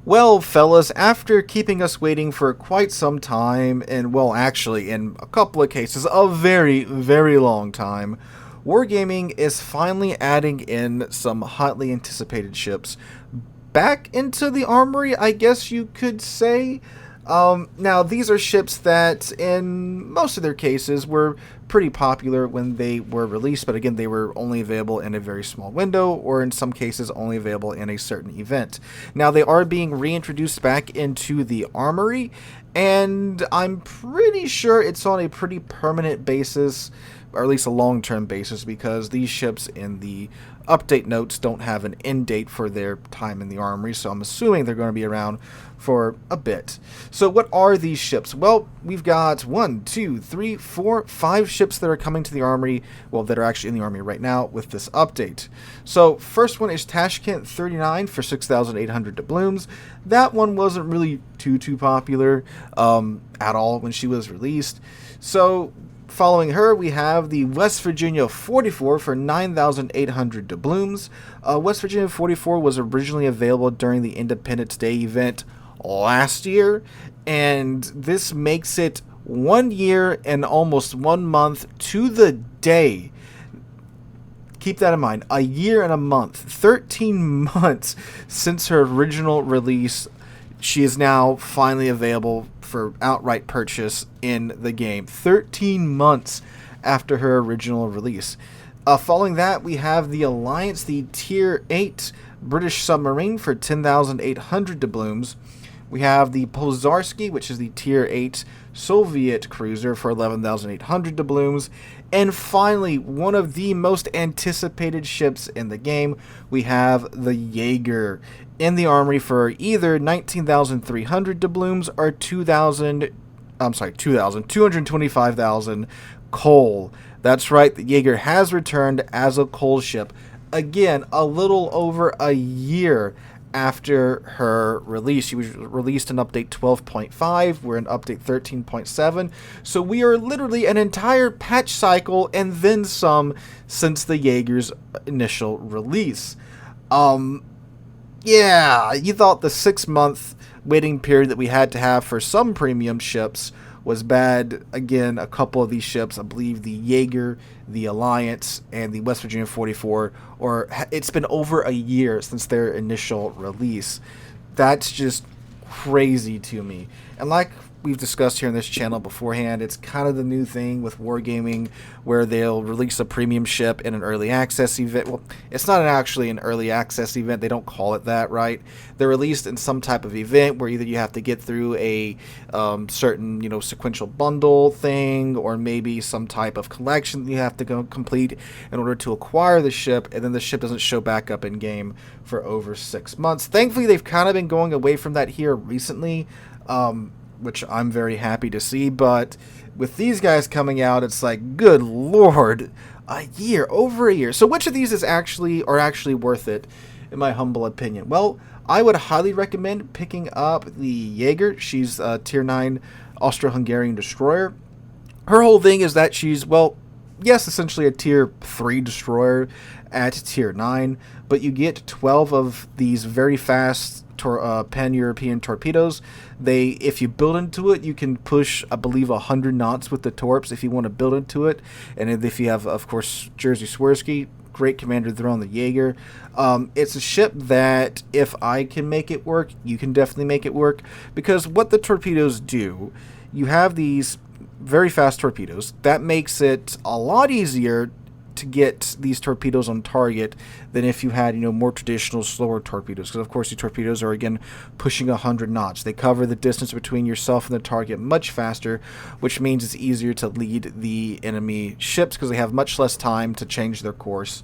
Well, fellas, after keeping us waiting for quite some time, and well, actually, in a couple of cases, a very, very long time, Wargaming is finally adding in some hotly anticipated ships back into the Armory, I guess you could say. Now, these are ships that, in most of their cases, were pretty popular when they were released, but again, they were only available in a very small window, or in some cases, only available in a certain event. Now, they are being reintroduced back into the Armory, and I'm pretty sure it's on a pretty permanent basis, or at least a long-term basis, because these ships in the update notes don't have an end date for their time in the Armory, so I'm assuming they're going to be around for a bit. So what are these ships? Well, we've got 5 ships that are coming to the Armory, well, that are actually in the Armory right now with this update. So first one is Tashkent 39 for 6,800 doubloons. That one wasn't really too popular at all when she was released. So following her, we have the West Virginia 44 for 9,800 doubloons. West Virginia 44 was originally available during the Independence Day event last year, and this makes it 1 year and almost 1 month to the day. Keep that in mind. A year and a month. 13 months since her original release. She is now finally available for outright purchase in the game. 13 months after her original release. Following that, we have the Alliance, the Tier 8 British submarine for 10,800 doubloons. We have the Pozharsky, which is the Tier 8 Soviet cruiser for 11,800 doubloons. And finally, one of the most anticipated ships in the game, we have the Jager in the Armory for either 19,300 doubloons or 225,000 coal. That's right, the Jager has returned as a coal ship. Again, a little over a year after her release. She was released in update 12.5. We're in update 13.7. So we are literally an entire patch cycle and then some since the Jager's initial release. Yeah, you thought the 6-month waiting period that we had to have for some premium ships was bad. Again, a couple of these ships, I believe the Jager, the Alliance, and the West Virginia 44, or it's been over a year since their initial release. That's just crazy to me. And like we've discussed here on this channel beforehand, it's kind of the new thing with Wargaming where they'll release a premium ship in an early access event. Well, it's not actually an early access event. They don't call it that, right? They're released in some type of event where either you have to get through a certain, sequential bundle thing, or maybe some type of collection that you have to go complete in order to acquire the ship, and then the ship doesn't show back up in game for over 6 months. Thankfully, they've kind of been going away from that here recently, which I'm very happy to see. But with these guys coming out, it's like, good lord, a year, over a year. So which of these are actually worth it, in my humble opinion? Well, I would highly recommend picking up the Jager. She's a Tier 9 Austro-Hungarian destroyer. Her whole thing is that she's, well, yes, essentially a Tier 3 destroyer at Tier 9, but you get 12 of these very fast pan-European torpedoes. If you build into it, you can push, I believe, 100 knots with the torps if you want to build into it. And if you have, of course, Jerzy Swirsky, great commander to throw on the Jager. It's a ship that if I can make it work, you can definitely make it work, because what the torpedoes do, you have these very fast torpedoes. That makes it a lot easier to get these torpedoes on target than if you had, more traditional, slower torpedoes. Because, of course, these torpedoes are, again, pushing 100 knots. They cover the distance between yourself and the target much faster, which means it's easier to lead the enemy ships because they have much less time to change their course,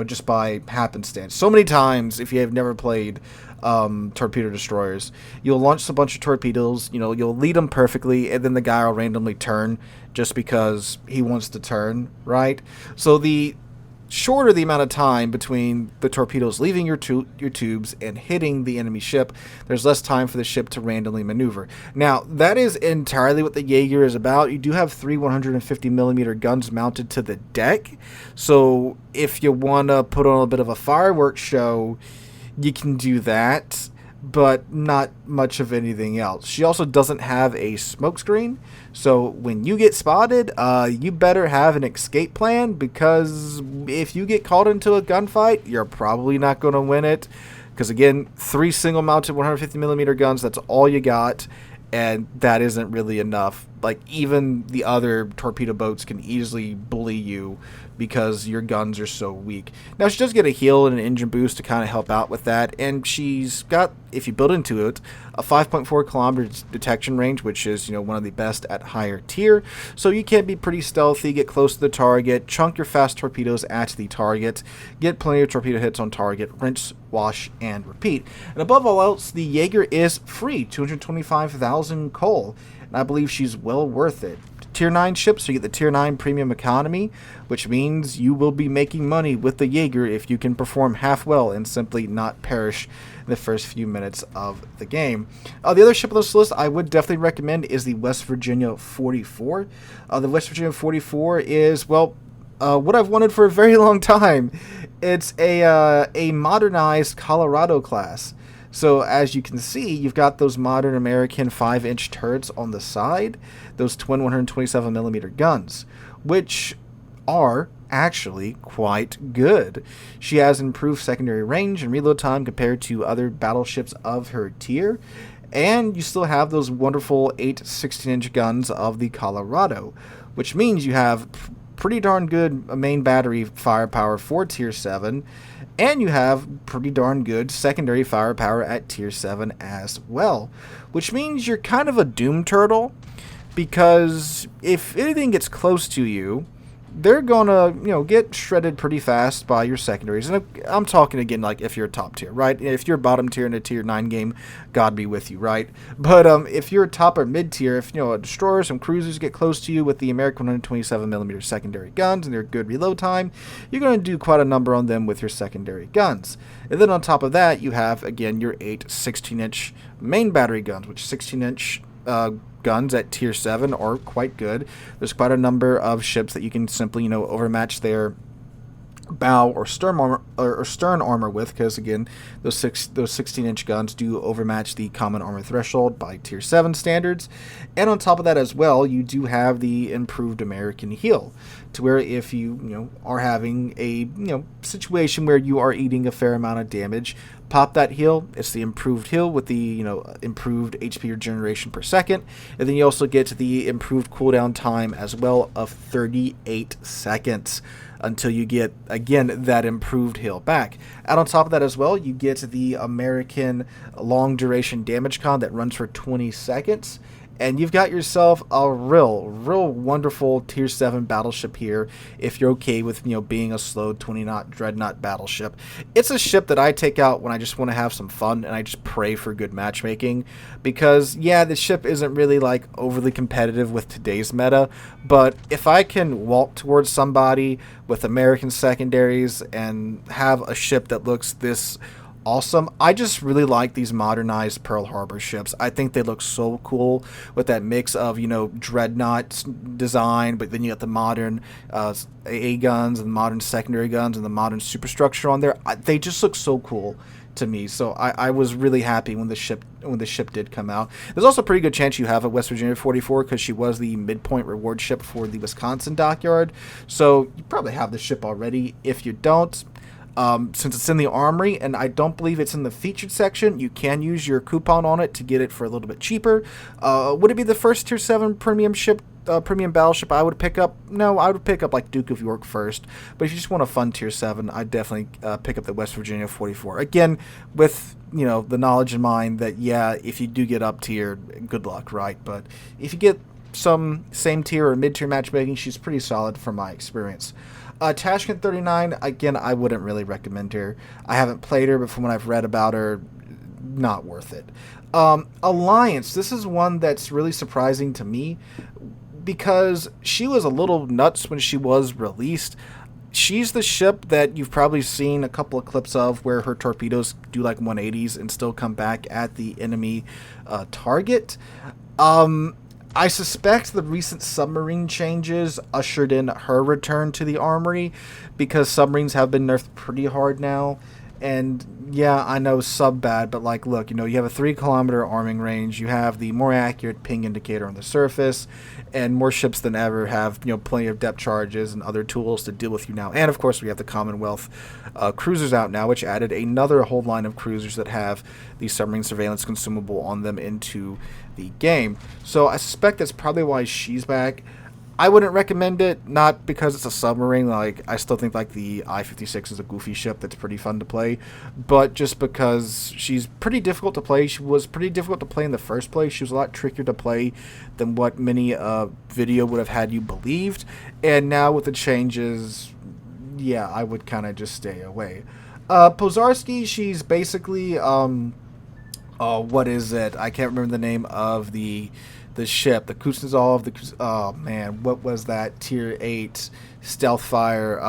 just by happenstance. So many times, if you have never played torpedo destroyers, you'll launch a bunch of torpedoes, you'll lead them perfectly, and then the guy will randomly turn just because he wants to turn, right? So the shorter the amount of time between the torpedoes leaving your tubes and hitting the enemy ship, there's less time for the ship to randomly maneuver. Now, that is entirely what the Jager is about. You do have 3 150mm guns mounted to the deck, so if you want to put on a bit of a fireworks show, you can do that. but not much of anything else. She also doesn't have a smokescreen, so when you get spotted, you better have an escape plan, because if you get called into a gunfight, you're probably not going to win it. Because again, 3 single-mounted 150mm guns, that's all you got, and that isn't really enough. Like, even the other torpedo boats can easily bully you because your guns are so weak. Now, she does get a heal and an engine boost to kind of help out with that, and she's got, if you build into it, a 5.4 kilometer detection range, which is, one of the best at higher tier. So you can be pretty stealthy, get close to the target, chunk your fast torpedoes at the target, get plenty of torpedo hits on target, rinse, wash, and repeat. And above all else, the Jager is free, 225,000 coal, and I believe she's well worth it. Tier 9 ships, so you get the Tier 9 Premium Economy, which means you will be making money with the Jager if you can perform half well and simply not perish in the first few minutes of the game. The other ship on this list I would definitely recommend is the West Virginia 44. The West Virginia 44 is, well, what I've wanted for a very long time. It's a modernized Colorado class. So as you can see, you've got those modern American 5-inch turrets on the side, those twin 127mm guns, which are actually quite good. She has improved secondary range and reload time compared to other battleships of her tier, and you still have those wonderful 8 16-inch guns of the Colorado, which means you have pretty darn good main battery firepower for Tier 7, and you have pretty darn good secondary firepower at Tier 7 as well, which means you're kind of a doom turtle, because if anything gets close to you, they're gonna, get shredded pretty fast by your secondaries. And I'm talking again, like, if you're top tier, right? If you're bottom tier in a Tier 9 game, God be with you, right? But if you're top or mid tier, if a destroyer, some cruisers get close to you with the American 127mm secondary guns and their good reload time, you're going to do quite a number on them with your secondary guns. And then on top of that, you have, again, your 8 16-inch main battery guns, which 16-inch guns at Tier 7 are quite good. There's quite a number of ships that you can simply, overmatch their bow or stern armor with, because again, those 16-inch guns do overmatch the common armor threshold by Tier 7 standards. And on top of that as well, you do have the improved American heal, to where if you are having a situation where you are eating a fair amount of damage, pop that heal. It's the improved heal with the improved HP regeneration per second, and then you also get the improved cooldown time as well of 38 seconds until you get, again, that improved heal back. And on top of that as well, you get the American long duration damage con that runs for 20 seconds. And you've got yourself a real wonderful Tier 7 battleship here, if you're okay with, being a slow 20-knot dreadnought battleship. It's a ship that I take out when I just want to have some fun, and I just pray for good matchmaking. Because, yeah, the ship isn't really, like, overly competitive with today's meta, but if I can walk towards somebody with American secondaries and have a ship that looks this awesome. I just really like these modernized Pearl Harbor ships. I think they look so cool with that mix of, dreadnought design, but then you got the modern AA guns and modern secondary guns and the modern superstructure on there. They just look so cool to me. So I was really happy when the ship did come out. There's also a pretty good chance you have a West Virginia 44, because she was the midpoint reward ship for the Wisconsin dockyard. So you probably have the ship already. If you don't, since it's in the Armory, and I don't believe it's in the featured section, you can use your coupon on it to get it for a little bit cheaper. Would it be the first Tier 7 premium ship, premium battleship I would pick up? No, I would pick up like Duke of York first. But if you just want a fun Tier 7, I'd definitely pick up the West Virginia 44. Again, with the knowledge in mind that, yeah, if you do get up tier, good luck, right? But if you get some same tier or mid-tier matchmaking, she's pretty solid from my experience. Tashkent 39, again, I wouldn't really recommend her. I haven't played her, but from what I've read about her, not worth it. Alliance, this is one that's really surprising to me, because she was a little nuts when she was released. She's the ship that you've probably seen a couple of clips of where her torpedoes do like 180s and still come back at the enemy target. I suspect the recent submarine changes ushered in her return to the Armory, because submarines have been nerfed pretty hard now. And yeah, I know sub bad, but like, look, you have a 3 kilometer arming range. You have the more accurate ping indicator on the surface, and more ships than ever have plenty of depth charges and other tools to deal with you now. And of course, we have the Commonwealth cruisers out now, which added another whole line of cruisers that have the submarine surveillance consumable on them into the game. So I suspect that's probably why she's back. I wouldn't recommend it, not because it's a submarine. Like, I still think like the I-56 is a goofy ship that's pretty fun to play, but just because she's pretty difficult to play. She was pretty difficult to play in the first place. She was a lot trickier to play than what many video would have had you believed. And now with the changes, yeah, I would kind of just stay away. Pozarski, she's basically what is it? I can't remember the name of the ship, the Kuznetsov, oh man, what was that tier 8 stealth fire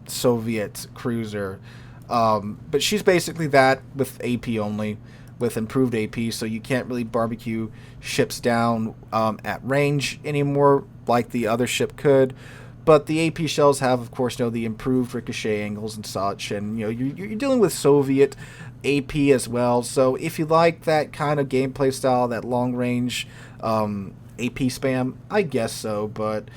Soviet cruiser? But she's basically that with AP only, with improved AP, so you can't really barbecue ships down at range anymore like the other ship could. But the AP shells have, of course, the improved ricochet angles and such, and you're dealing with Soviet AP as well. So if you like that kind of gameplay style, that long range AP spam, I guess so. But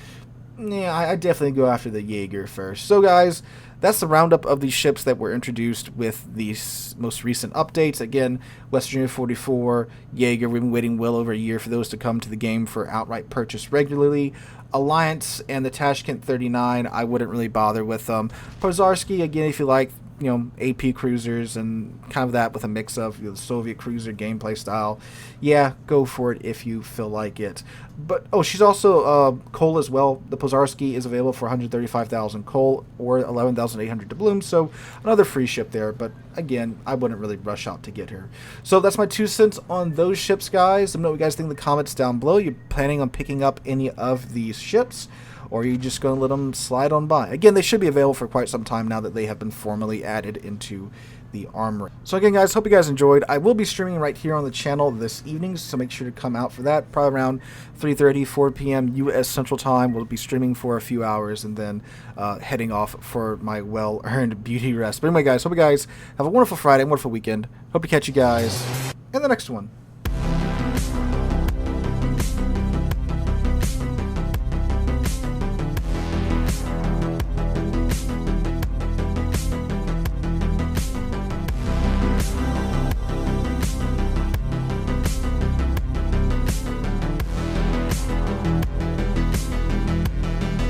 yeah, I definitely go after the Jager first. So guys, that's the roundup of these ships that were introduced with these most recent updates. Again, West Virginia 44, Jager, we've been waiting well over a year for those to come to the game for outright purchase regularly. Alliance and the Tashkent 39, I wouldn't really bother with them. Pozarski, again, if you like AP cruisers and kind of that with a mix of the Soviet cruiser gameplay style, yeah, go for it if you feel like it. But she's also coal as well. The Pozarski is available for 135,000 coal or 11,800 doubloons, so another free ship there. But again, I wouldn't really rush out to get her. So that's my 2 cents on those ships, guys. Let me know what you guys think in the comments down below. You planning on picking up any of these ships, or are you just going to let them slide on by? Again, they should be available for quite some time now that they have been formally added into the Armory. So again, guys, hope you guys enjoyed. I will be streaming right here on the channel this evening, so make sure to come out for that. Probably around 3:30, 4 p.m. U.S. Central Time. We'll be streaming for a few hours and then heading off for my well-earned beauty rest. But anyway, guys, hope you guys have a wonderful Friday, wonderful weekend. Hope to catch you guys in the next one.